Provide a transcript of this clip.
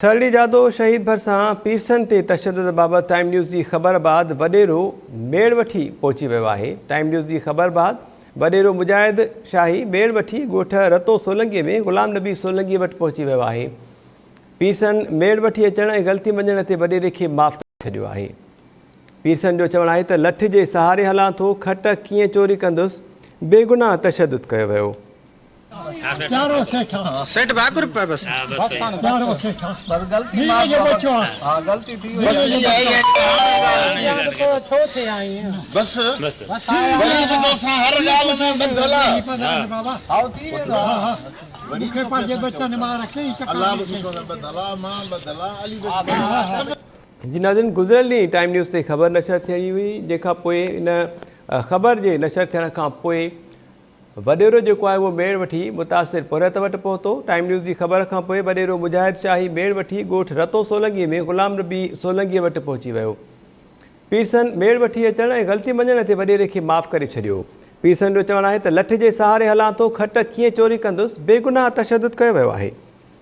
थरड़ी जादो शहीद भरिसां पीरसन ते तशद्दुद बाबति टाइम न्यूज़ की ख़बर बाद वॾेरो मेड़ वठी पहुची वियो आहे। टाइम न्यूज़ की ख़बर बाद वॾेरो मुजाहिद शाही मेड़ वठी ॻोठ रतो सोलंकीअ में ग़ुलाम नबी सोलंकी वटि पहुची वियो आहे। पीरसन मेड़ वठी अचण ऐं ग़लती मञण ते वॾेरे खे माफ़ करे छॾियो आहे। पीरसन जो चवणु आहे त लठ जे सहारे हलां थो, खट कीअं चोरी कंदुसि, बेगुनाह तशद्दुद कयो वियो। सेठ भाकुर पे बस गलती गलती थी बस गरीब दोसा हर गाल में बदला आवती है बच्चा ने मार रखे अल्लाह बदला मां बदला अली जी नाज़रीन, गुज़िरियल ॾींहुं टाइम न्यूज़ ते ख़बर नशर थी हुई, जंहिंखां पोइ इन ख़बर जे नशर थियण खां पोइ वॾेरो जेको आहे उहो मेड़ वठी मुतासिर पुरत वटि पहुतो। टाइम न्यूज़ जी ख़बर खां पोइ वॾेरो मुजाहिद शाही मेड़ वठी ॻोठ रतो सोलंकीअ में ग़ुलाम नबी सोलंकीअ वटि पहुची वियो। पीरसन मेड़ वठी अचण ऐं ग़लती मञण ते वॾेरे खे माफ़ करे छॾियो। पीरसन जो चवणु आहे त लठ जे सहारे हलां थो, खट कीअं चोरी कंदुसि, बेगुनाह तशद्दुद कयो वियो आहे।